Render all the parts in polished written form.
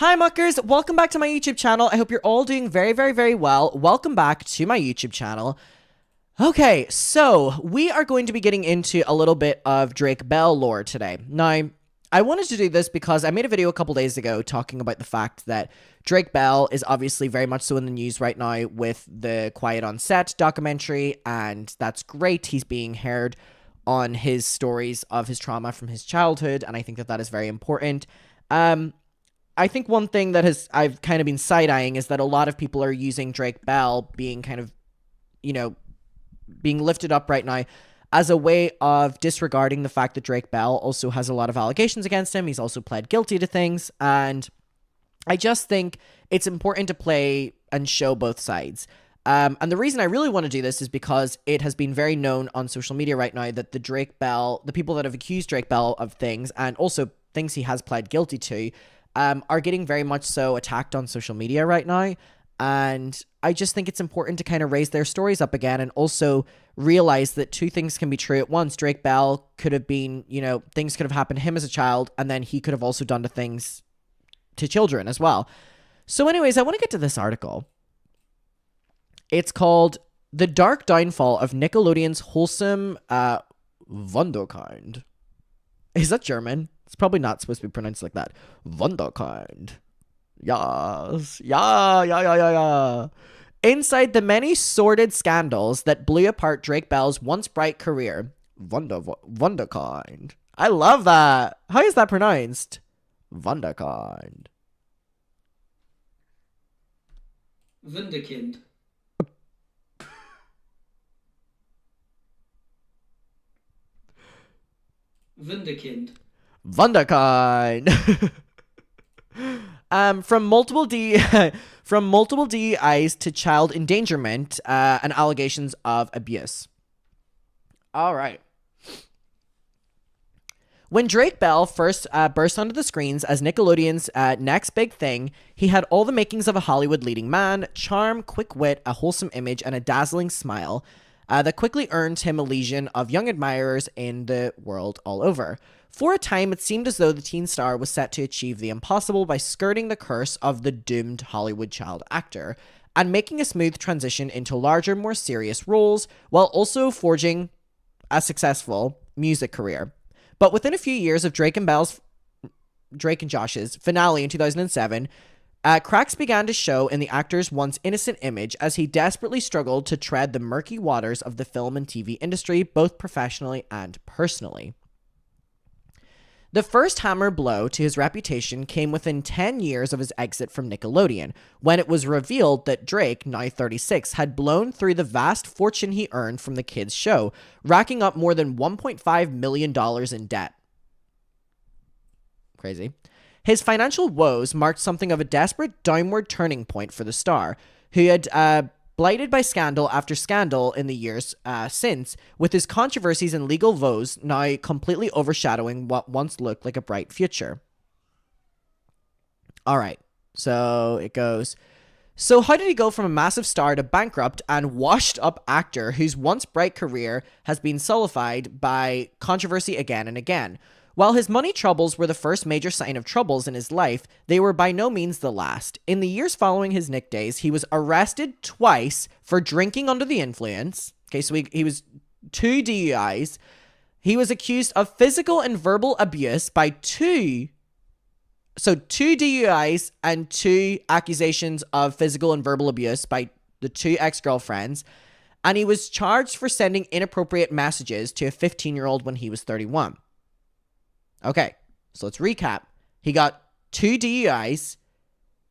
Hi muckers, welcome back to my YouTube channel. I hope you're all doing very well. Welcome back to my YouTube channel. Okay, so we are going to be getting into a little bit of Drake Bell lore today. Now, I wanted to do this because I made a video a couple days ago talking about the fact that Drake Bell is obviously very much so in the news right now with the Quiet on Set documentary, and that's great. He's being heard on his stories of his trauma from his childhood, and I think that that is very important. I think one thing that I've kind of been side-eyeing is that a lot of people are using Drake Bell being kind of, being lifted up right now as a way of disregarding the fact that Drake Bell also has a lot of allegations against him. He's also pled guilty to things, and I just think it's important to play and show both sides. And the reason I really want to do this is because it has been very known on social media right now that the people that have accused Drake Bell of things, and also things he has pled guilty to, are getting very much so attacked on social media right now. And I just think it's important to kind of raise their stories up again and also realize that two things can be true at once. Drake Bell could have been, things could have happened to him as a child, and then he could have also done things to children as well. So anyways, I want to get to this article. It's called The Dark Downfall of Nickelodeon's Wholesome Wunderkind. Is that German? It's probably not supposed to be pronounced like that. Wunderkind. Yes. Yeah. Inside the many sordid scandals that blew apart Drake Bell's once bright career. Wunderkind. I love that. How is that pronounced? Wunderkind. Wunderkind. Wunderkind. Wunderkind. From multiple DEIs to child endangerment, and allegations of abuse. All right. When Drake Bell first burst onto the screens as Nickelodeon's next big thing, he had all the makings of a Hollywood leading man: charm, quick wit, a wholesome image, and a dazzling smile that quickly earned him a legion of young admirers in the world all over. For a time, it seemed as though the teen star was set to achieve the impossible by skirting the curse of the doomed Hollywood child actor and making a smooth transition into larger, more serious roles while also forging a successful music career. But within a few years of Drake and Josh's finale in 2007, cracks began to show in the actor's once innocent image as he desperately struggled to tread the murky waters of the film and TV industry, both professionally and personally. The first hammer blow to his reputation came within 10 years of his exit from Nickelodeon, when it was revealed that Drake, now 36, had blown through the vast fortune he earned from the kids' show, racking up more than $1.5 million in debt. Crazy. His financial woes marked something of a desperate downward turning point for the star, who had blighted by scandal after scandal in the years since, with his controversies and legal woes now completely overshadowing what once looked like a bright future. All right, so it goes. So how did he go from a massive star to bankrupt and washed up actor whose once bright career has been sullied by controversy again and again? While his money troubles were the first major sign of troubles in his life, they were by no means the last. In the years following his Nick days, he was arrested twice for drinking under the influence. Okay, so he was 2 DUIs. He was accused of physical and verbal abuse by 2 DUIs and 2 accusations of physical and verbal abuse by the 2 ex-girlfriends. And he was charged for sending inappropriate messages to a 15-year-old when he was 31. Okay, so let's recap. He got 2 DUIs.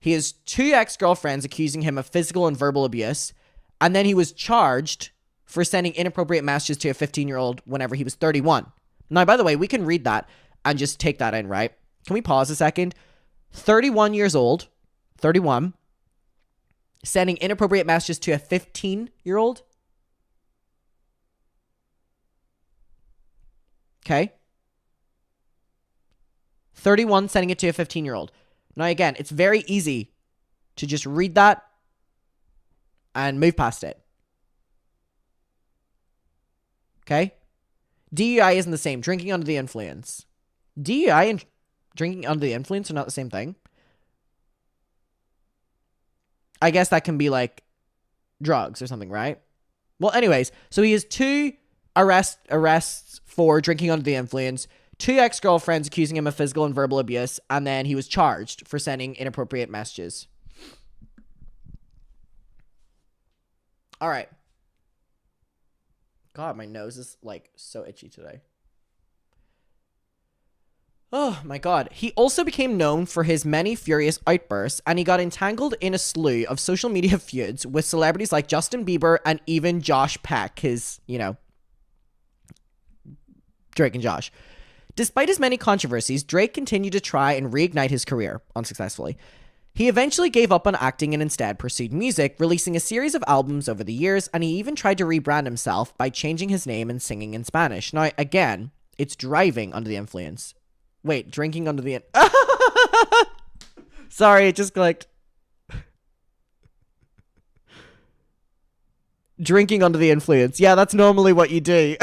He has 2 ex-girlfriends accusing him of physical and verbal abuse. And then he was charged for sending inappropriate messages to a 15-year-old whenever he was 31. Now, by the way, we can read that and just take that in, right? Can we pause a second? 31 years old, 31, sending inappropriate messages to a 15-year-old. Okay. 31 sending it to a 15-year-old. Now, again, it's very easy to just read that and move past it. Okay? DUI isn't the same. Drinking under the influence. DUI and drinking under the influence are not the same thing. I guess that can be like drugs or something, right? Well, anyways, so he has 2 arrests for drinking under the influence, 2 ex-girlfriends accusing him of physical and verbal abuse, and then he was charged for sending inappropriate messages. All right. God, my nose is like so itchy today. Oh my God. He also became known for his many furious outbursts, and he got entangled in a slew of social media feuds with celebrities like Justin Bieber and even Josh Peck, his, Drake and Josh. Despite his many controversies, Drake continued to try and reignite his career, unsuccessfully. He eventually gave up on acting and instead pursued music, releasing a series of albums over the years, and he even tried to rebrand himself by changing his name and singing in Spanish. Now, again, it's driving under the influence. Wait, drinking under the... Sorry, it just clicked. Drinking under the influence. Yeah, that's normally what you do.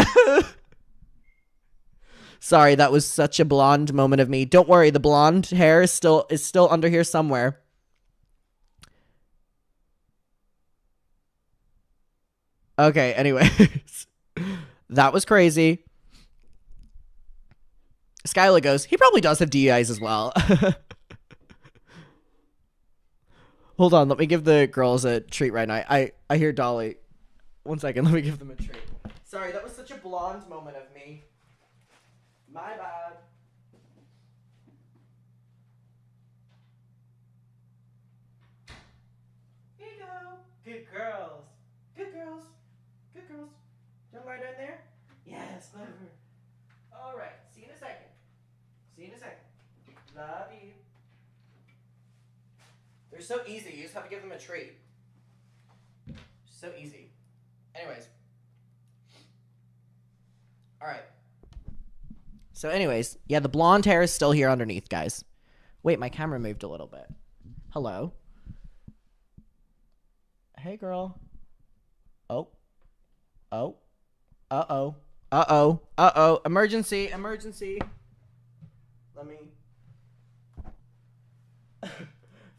Sorry, that was such a blonde moment of me. Don't worry, the blonde hair is still under here somewhere. Okay, anyways. That was crazy. Skyla goes, he probably does have DUIs as well. Hold on, let me give the girls a treat right now. I hear Dolly. 1 second, let me give them a treat. Sorry, that was such a blonde moment of me. My bad. Here you go. Good girls. Good girls. Good girls. Jump right in there. Yes, clever. All right. See you in a second. See you in a second. Love you. They're so easy. You just have to give them a treat. So easy. Anyways. All right. So anyways, yeah, the blonde hair is still here underneath, guys. Wait, my camera moved a little bit. Hello. Hey, girl. Oh. Oh. Uh-oh. Uh-oh. Uh-oh. Emergency. Emergency. Let me... I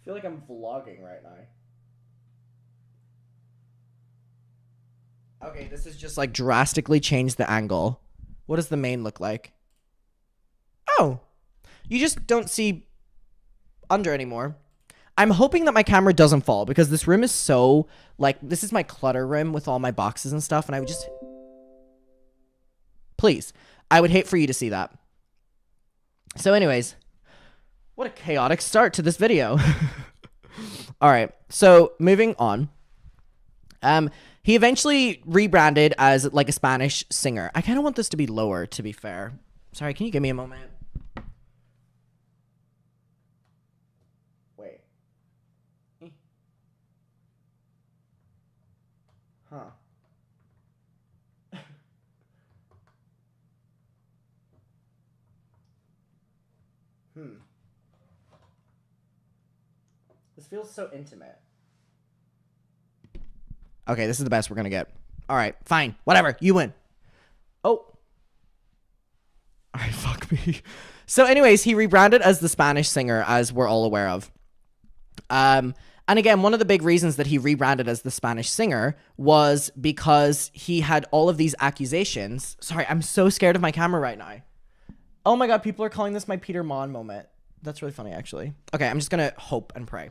feel like I'm vlogging right now. Okay, this has just like drastically changed the angle. What does the main look like? Oh, you just don't see under anymore. I'm hoping that my camera doesn't fall because this room is so, like, this is my clutter room with all my boxes and stuff, and I would just... Please, I would hate for you to see that. So anyways, what a chaotic start to this video. All right, so moving on. He eventually rebranded as, like, a Spanish singer. I kind of want this to be lower, to be fair. Sorry, can you give me a moment? Wait. Huh. This feels so intimate. Okay, this is the best we're gonna get. All right, fine. Whatever. You win. Oh. All right, fuck me. So anyways, he rebranded as the Spanish singer, as we're all aware of. And again, one of the big reasons that he rebranded as the Spanish singer was because he had all of these accusations. Sorry, I'm so scared of my camera right now. Oh my God, people are calling this my Peter Mon moment. That's really funny, actually. Okay, I'm just gonna hope and pray.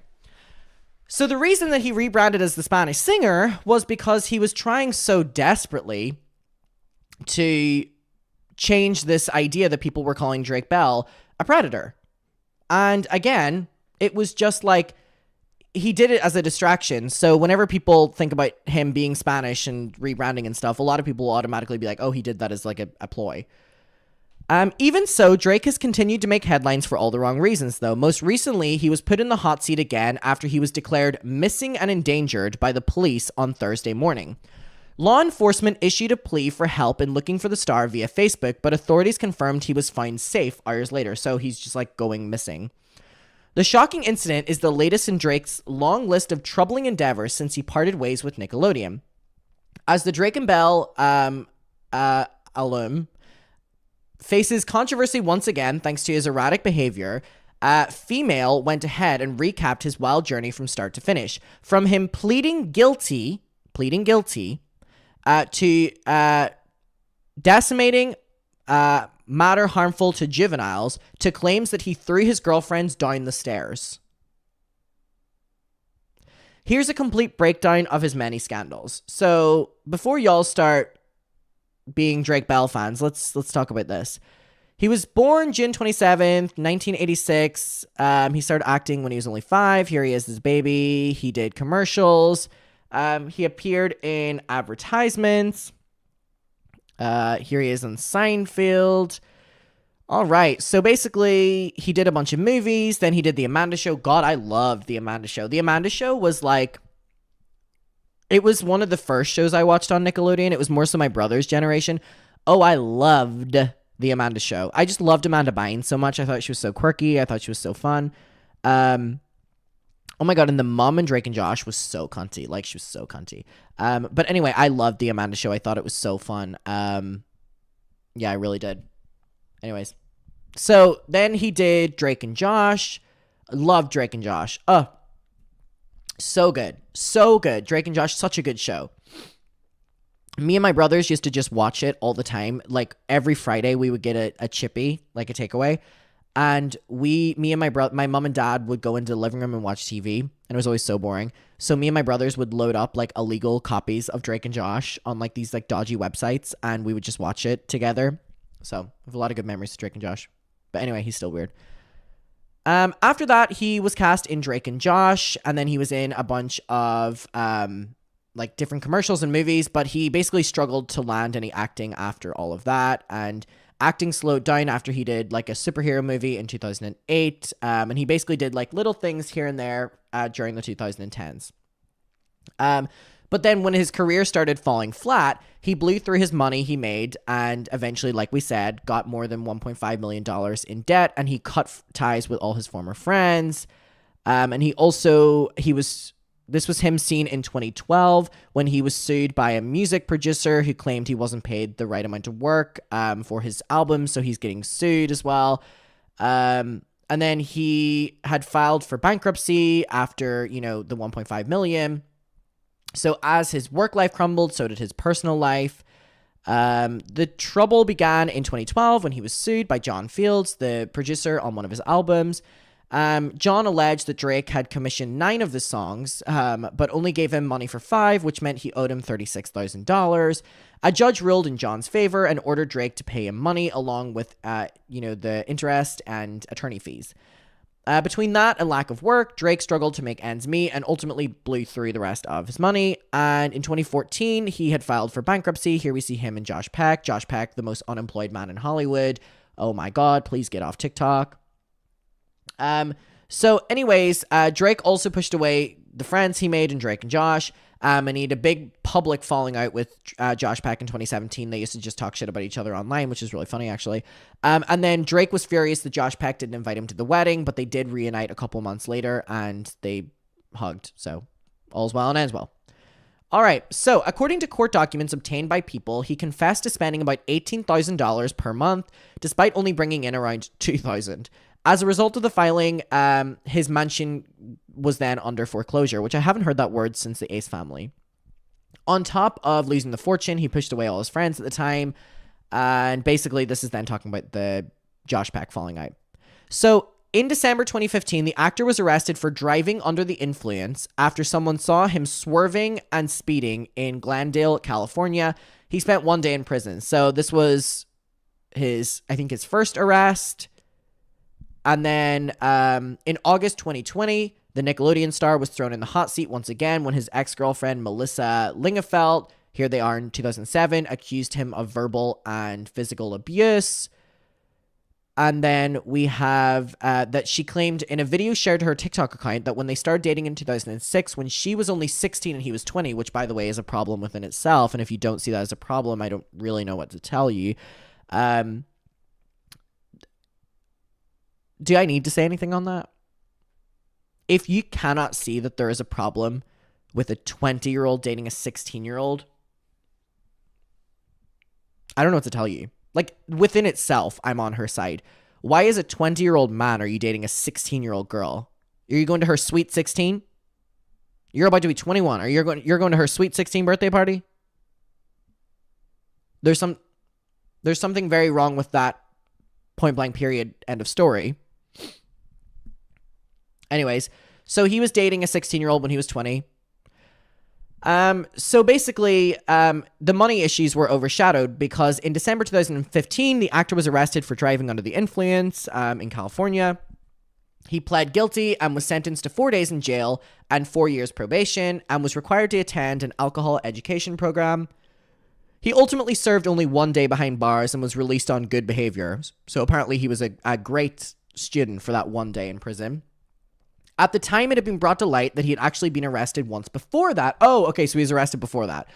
So the reason that he rebranded as the Spanish singer was because he was trying so desperately to change this idea that people were calling Drake Bell a predator. And again, it was just like, he did it as a distraction. So whenever people think about him being Spanish and rebranding and stuff, a lot of people will automatically be like, oh, he did that as like a ploy. Even so, Drake has continued to make headlines for all the wrong reasons, though. Most recently, he was put in the hot seat again after he was declared missing and endangered by the police on Thursday morning. Law enforcement issued a plea for help in looking for the star via Facebook, but authorities confirmed he was found safe hours later, so he's just like going missing. The shocking incident is the latest in Drake's long list of troubling endeavors since he parted ways with Nickelodeon. As the Drake and Bell alum faces controversy once again thanks to his erratic behavior, Female went ahead and recapped his wild journey from start to finish, from him pleading guilty to decimating matter harmful to juveniles, to claims that he threw his girlfriends down the stairs. Here's a complete breakdown of his many scandals. So before y'all start being Drake Bell fans, let's talk about this. He was born June 27th, 1986. He started acting when he was only 5. Here he is, his baby. He did commercials. He appeared in advertisements. Here he is on Seinfeld. All right. So basically, he did a bunch of movies. Then he did The Amanda Show. God, I loved The Amanda Show. The Amanda Show was like, it was one of the first shows I watched on Nickelodeon. It was more so my brother's generation. Oh, I loved The Amanda Show. I just loved Amanda Bynes so much. I thought she was so quirky. I thought she was so fun. Oh my God, and the mom in Drake and Josh was so cunty. Like, she was so cunty. But anyway, I loved The Amanda Show. I thought it was so fun. Yeah, I really did. Anyways. So then he did Drake and Josh. I loved Drake and Josh. So good. So good. Drake and Josh, such a good show. Me and my brothers used to just watch it all the time. Like, every Friday we would get a chippy, like a takeaway. And me and my mom and dad would go into the living room and watch TV. And it was always so boring. So me and my brothers would load up like illegal copies of Drake and Josh on like these like dodgy websites. And we would just watch it together. So I have a lot of good memories of Drake and Josh. But anyway, he's still weird. After that, he was cast in Drake and Josh. And then he was in a bunch of like different commercials and movies. But he basically struggled to land any acting after all of that. And acting slowed down after he did like a superhero movie in 2008. And he basically did like little things here and there during the 2010s. But then when his career started falling flat, he blew through his money he made and eventually, like we said, got more than $1.5 million in debt, and he cut ties with all his former friends. And this was him seen in 2012 when he was sued by a music producer who claimed he wasn't paid the right amount of work for his album, so he's getting sued as well. And then he had filed for bankruptcy after, the 1.5 million. So as his work life crumbled, so did his personal life. The trouble began in 2012 when he was sued by John Fields, the producer on one of his albums. John alleged that Drake had commissioned 9 of the songs, but only gave him money for 5, which meant he owed him $36,000. A judge ruled in John's favor and ordered Drake to pay him money along with, the interest and attorney fees. Between that and lack of work, Drake struggled to make ends meet and ultimately blew through the rest of his money. And in 2014, he had filed for bankruptcy. Here we see him and Josh Peck. Josh Peck, the most unemployed man in Hollywood. Oh my God, please get off TikTok. So anyways, Drake also pushed away the friends he made in Drake and Josh. And he had a big public falling out with Josh Peck in 2017. They used to just talk shit about each other online, which is really funny, actually. And then Drake was furious that Josh Peck didn't invite him to the wedding, but they did reunite a couple months later, and they hugged. So all's well and ends well. All right, so according to court documents obtained by People, he confessed to spending about $18,000 per month, despite only bringing in around $2,000. As a result of the filing, his mansion was then under foreclosure, which I haven't heard that word since the Ace Family. On top of losing the fortune, he pushed away all his friends at the time. And basically, this is then talking about the Josh Peck falling out. So in December 2015, the actor was arrested for driving under the influence after someone saw him swerving and speeding in Glendale, California. He spent 1 day in prison. So this was his first arrest. And then in August 2020, the Nickelodeon star was thrown in the hot seat once again when his ex-girlfriend, Melissa Lingefeld, here they are in 2007, accused him of verbal and physical abuse. And then we have that she claimed in a video shared to her TikTok account that when they started dating in 2006, when she was only 16 and he was 20, which, by the way, is a problem within itself. And if you don't see that as a problem, I don't really know what to tell you. Do I need to say anything on that? If you cannot see that there is a problem with a 20-year-old dating a 16-year-old, I don't know what to tell you. Like, within itself, I'm on her side. Why is a 20-year-old man are you dating a 16-year-old girl? Are you going to her sweet 16? You're about to be 21. You're going to her sweet 16 birthday party? There's something very wrong with that. Point blank period. End of story. Anyways, so he was dating a 16-year-old when he was 20. So basically, the money issues were overshadowed because in December 2015, the actor was arrested for driving under the influence in California. He pled guilty and was sentenced to 4 days in jail and 4 years probation and was required to attend an alcohol education program. He ultimately served only 1 day behind bars and was released on good behavior. So apparently he was a great student for that 1 day in prison. At the time, it had been brought to light that he had actually been arrested once before that. Oh, okay, so he was arrested before that.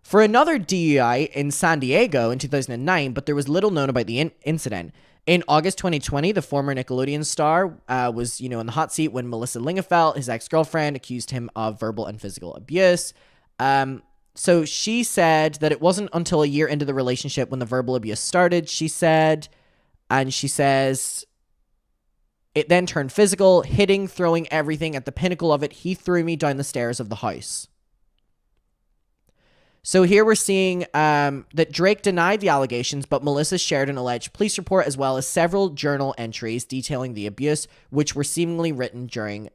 For another DUI in San Diego in 2009, but there was little known about the incident. In August 2020, the former Nickelodeon star was, in the hot seat when Melissa Lingefeld, his ex-girlfriend, accused him of verbal and physical abuse. So she said that it wasn't until a year into the relationship when the verbal abuse started, she said, and she says... It then turned physical, hitting, throwing everything at the pinnacle of it. He threw me down the stairs of the house. So here we're seeing that Drake denied the allegations, but Melissa shared an alleged police report as well as several journal entries detailing the abuse, which were seemingly written during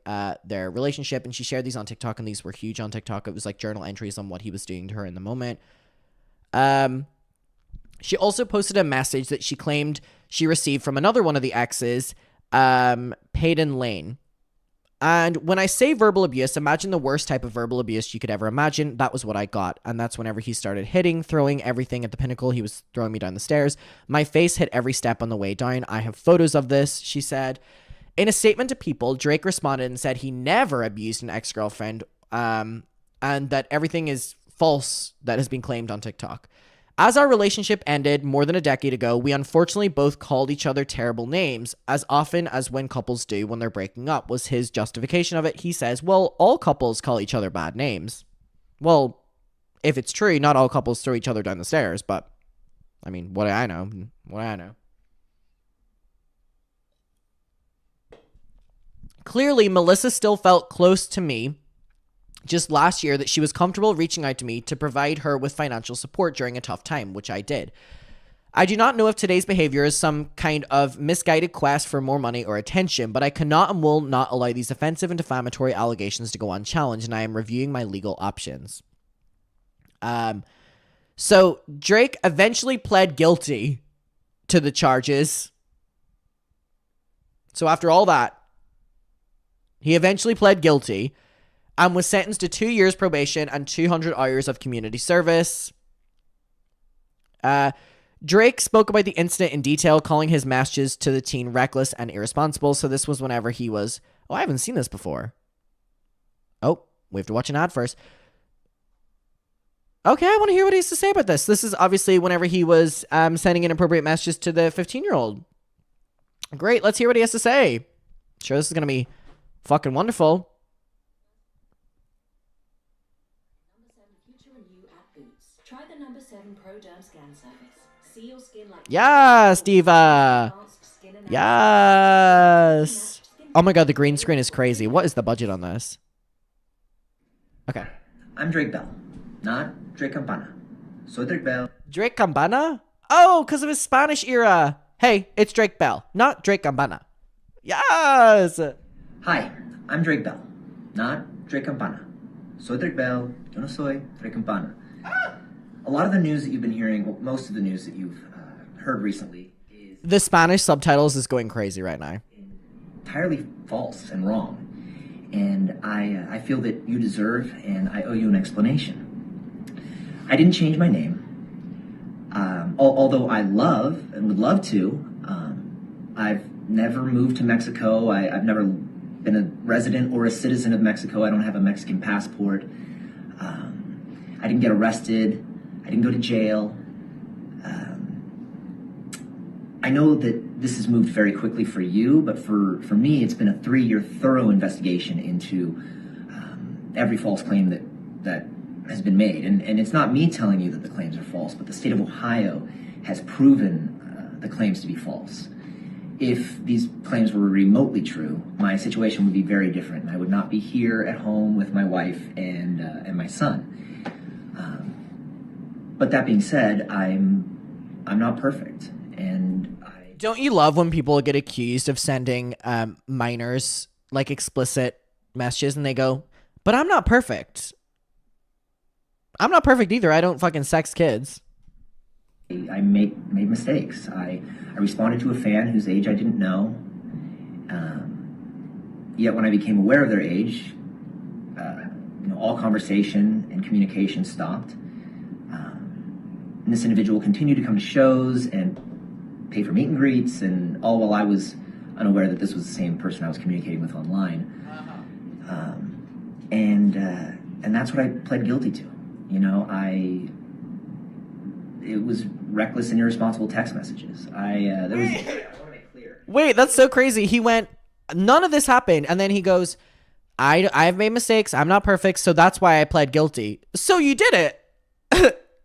their relationship. And she shared these on TikTok, and these were huge on TikTok. It was like journal entries on what he was doing to her in the moment. She also posted a message that she claimed she received from another one of the exes, Peyton Lane. And when I say verbal abuse, imagine the worst type of verbal abuse you could ever imagine. That was what I got. And that's whenever he started hitting, throwing everything at the pinnacle. He was throwing me down the stairs. My face hit every step on the way down. I have photos of this, she said. In a statement to People, Drake responded and said he never abused an ex-girlfriend, and that everything is false that has been claimed on TikTok. As our relationship ended more than a decade ago, we unfortunately both called each other terrible names, as often as when couples do when they're breaking up, was his justification of it. He says, well, all couples call each other bad names. Well, if it's true, not all couples throw each other down the stairs, but, I mean, what do I know? What do I know? Clearly, Melissa still felt close to me just last year, that she was comfortable reaching out to me to provide her with financial support during a tough time, which I did. I do not know if today's behavior is some kind of misguided quest for more money or attention, but I cannot and will not allow these offensive and defamatory allegations to go unchallenged, and I am reviewing my legal options. So Drake eventually pled guilty to the charges. So after all that, he eventually pled guilty and was sentenced to 2 years probation and 200 hours of community service. Drake spoke about the incident in detail, calling his messages to the teen reckless and irresponsible. So this was whenever he was... Oh, I haven't seen this before. Oh, we have to watch an ad first. Okay, I want to hear what he has to say about this. This is obviously whenever he was sending inappropriate messages to the 15-year-old. Great, let's hear what he has to say. I'm sure this is going to be fucking wonderful. Try the number 7 Pro Derm Scan Service. See your skin like... Yes, Diva. Yes. Oh my god, the green screen is crazy. What is the budget on this? Okay. I'm Drake Bell, not Drake Campana. Soy Drake Bell. Drake Campana? Oh, because of his Spanish era. Hey, it's Drake Bell, not Drake Campana. Yes. Hi, I'm Drake Bell, not Drake Campana. Soy Drake Bell, yo no soy Drake Campana. A lot of the news that you've been hearing, well, most of the news that you've heard recently is... The Spanish subtitles is going crazy right now. Entirely false and wrong. And I feel that you deserve and I owe you an explanation. I didn't change my name. Although I love and would love to. I've never moved to Mexico. I've never been a resident or a citizen of Mexico. I don't have a Mexican passport. I didn't get arrested. I didn't go to jail. I know that this has moved very quickly for you, but for me, it's been a 3-year thorough investigation into every false claim that has been made. And it's not me telling you that the claims are false, but the state of Ohio has proven the claims to be false. if these claims were remotely true, my situation would be very different. I would not be here at home with my wife and my son. But that being said, I'm not perfect, and Don't you love when people get accused of sending minors like explicit messages and they go, "But I'm not perfect. I'm not perfect either. I don't fucking sex kids." I made mistakes. I responded to a fan whose age I didn't know. Yet when I became aware of their age, all conversation and communication stopped. And this individual continued to come to shows and pay for meet and greets, and all while I was unaware that this was the same person I was communicating with online. And that's what I pled guilty to. It was reckless and irresponsible text messages. I want to make clear. Wait, that's so crazy. He went, none of this happened, and then he goes, I've made mistakes. I'm not perfect, so that's why I pled guilty. So you did it.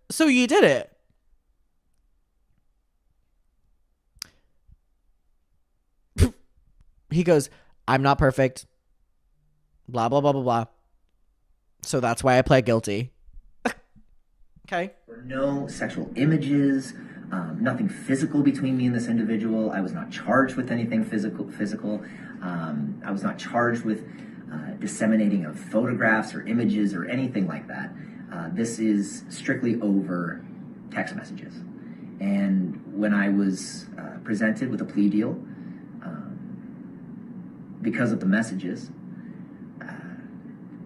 So you did it. He goes, I'm not perfect. Blah, blah, blah, blah, blah. So that's why I pled guilty. Okay. There were no sexual images, nothing physical between me and this individual. I was not charged with anything physical. I was not charged with disseminating of photographs or images or anything like that. This is strictly over text messages. And when I was presented with a plea deal, because of the messages,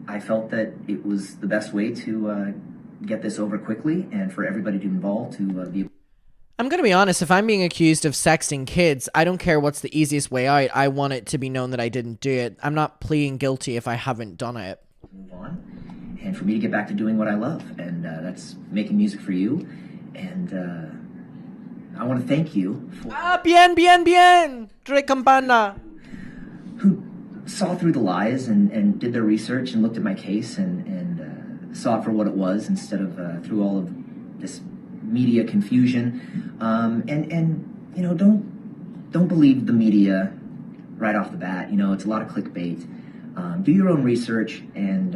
I felt that it was the best way to get this over quickly and for everybody involved to be. I'm going to be honest, if I'm being accused of sexting kids, I don't care what's the easiest way out. I want it to be known that I didn't do it. I'm not pleading guilty if I haven't done it. Move on, and for me to get back to doing what I love, and that's making music for you. And I want to thank you for bien, Drake Campana. who saw through the lies and did their research and looked at my case and saw it for what it was instead of through all of this media confusion. Don't believe the media right off the bat. It's a lot of clickbait. Do your own research and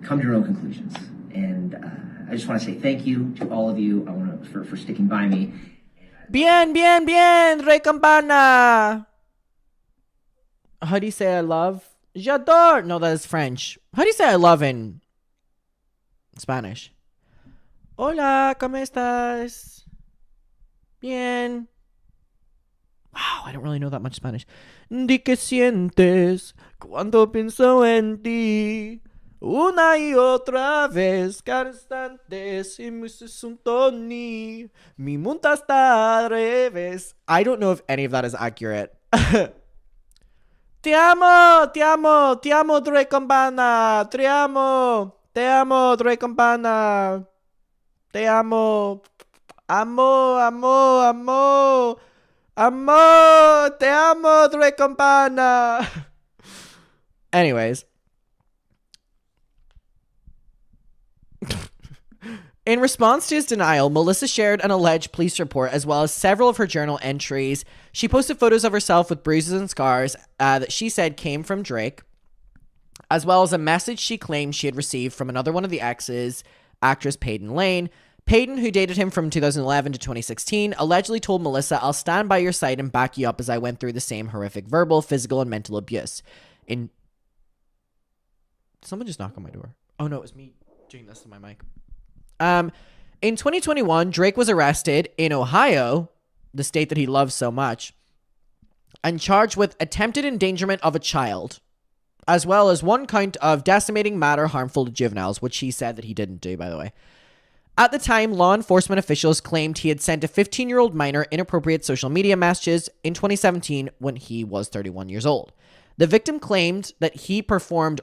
come to your own conclusions. And I just want to say thank you to all of you. I want to for sticking by me. Bien, Drake Campana. How do you say I love? J'adore. No, that is French. How do you say I love in Spanish? Hola, ¿cómo estás? Bien. Wow, I don't really know that much Spanish. Di que sientes cuando pienso en ti. Una y otra vez, cada instante, si me ni mi mundo está al revés. I don't know if any of that is accurate. Te amo, Drake Campana. Te amo, Drake Campana. Te amo. Amo. Te amo, Drake Campana. Anyways. In response to his denial, Melissa shared an alleged police report as well as several of her journal entries. She posted photos of herself with bruises and scars that she said came from Drake, as well as a message she claimed she had received from another one of the exes, actress Peyton Lane. Peyton, who dated him from 2011 to 2016, allegedly told Melissa, "I'll stand by your side and back you up as I went through the same horrific verbal, physical, and mental abuse." Someone just knocked on my door. Oh no, it was me doing this to my mic. In 2021, Drake was arrested in Ohio, the state that he loves so much, and charged with attempted endangerment of a child, as well as one count of decimating matter harmful to juveniles, which he said that he didn't do, by the way. At the time, law enforcement officials claimed he had sent a 15-year-old minor inappropriate social media messages in 2017 when he was 31 years old. The victim claimed that he performed...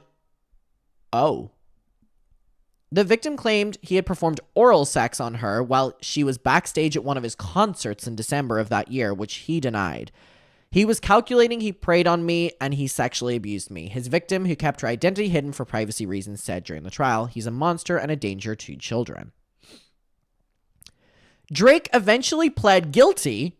The victim claimed he had performed oral sex on her while she was backstage at one of his concerts in December of that year, which he denied. He was calculating, he preyed on me, and he sexually abused me. His victim, who kept her identity hidden for privacy reasons, said during the trial, "He's a monster and a danger to children." Drake eventually pled guilty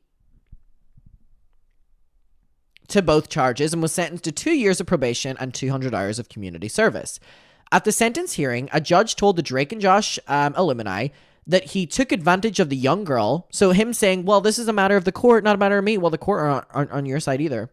to both charges and was sentenced to 2 years of probation and 200 hours of community service. At the sentence hearing, a judge told the Drake and Josh alumni that he took advantage of the young girl. So him saying, well, this is a matter of the court, not a matter of me. Well, the court aren't on your side either.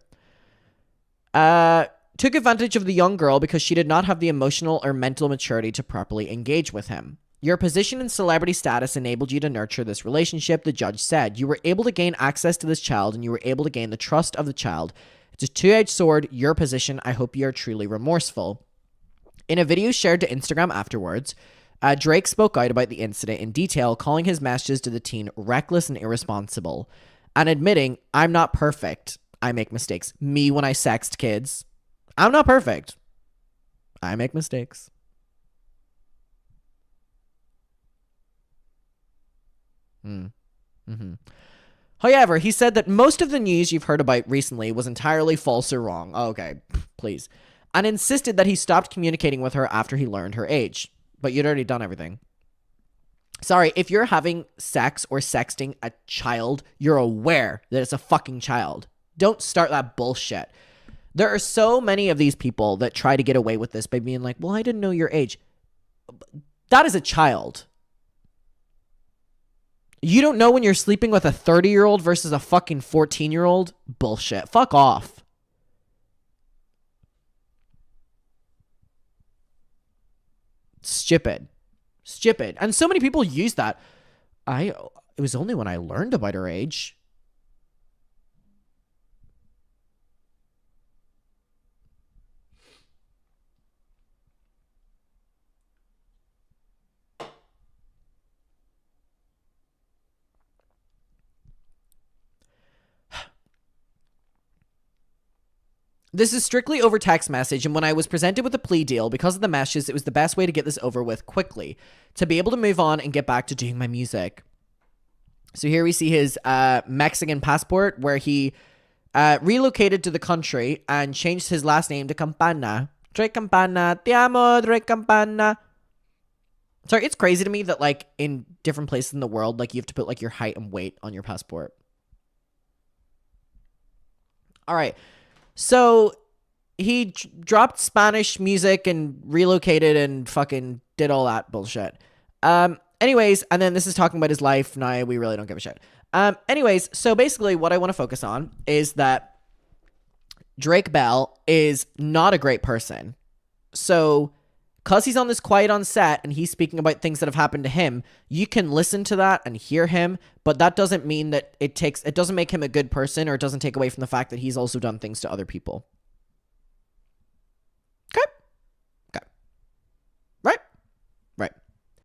Took advantage of the young girl because she did not have the emotional or mental maturity to properly engage with him. Your position and celebrity status enabled you to nurture this relationship, the judge said. You were able to gain access to this child, and you were able to gain the trust of the child. It's a two-edged sword, your position. I hope you are truly remorseful. In a video shared to Instagram afterwards, Drake spoke out about the incident in detail, calling his messages to the teen reckless and irresponsible, and admitting, I'm not perfect. I make mistakes. Me when I sext kids. I'm not perfect. I make mistakes. However, he said that most of the news you've heard about recently was entirely false or wrong. Oh, okay, please. And insisted that he stopped communicating with her after he learned her age. But you'd already done everything. Sorry, if you're having sex or sexting a child, you're aware that it's a fucking child. Don't start that bullshit. There are so many of these people that try to get away with this by being like, well, I didn't know your age. That is a child. You don't know when you're sleeping with a 30-year-old versus a fucking 14-year-old? Bullshit. Fuck off. Stupid. And so many people use that. It was only when I learned about her age. This is strictly over text message, and when I was presented with a plea deal, because of the messages, it was the best way to get this over with quickly, to be able to move on and get back to doing my music. So here we see his Mexican passport, where he relocated to the country and changed his last name to Campana. Drake Campana, te amo, Drake Campana. Sorry, it's crazy to me that, like, in different places in the world, like, you have to put, like, your height and weight on your passport. All right. So he dropped Spanish music and relocated and fucking did all that bullshit. Anyways, and then this is talking about his life. Now we really don't give a shit. Anyways, so basically what I want to focus on is that Drake Bell is not a great person. So because he's on this quiet on set and he's speaking about things that have happened to him, you can listen to that and hear him, but that doesn't mean that it doesn't make him a good person, or it doesn't take away from the fact that he's also done things to other people.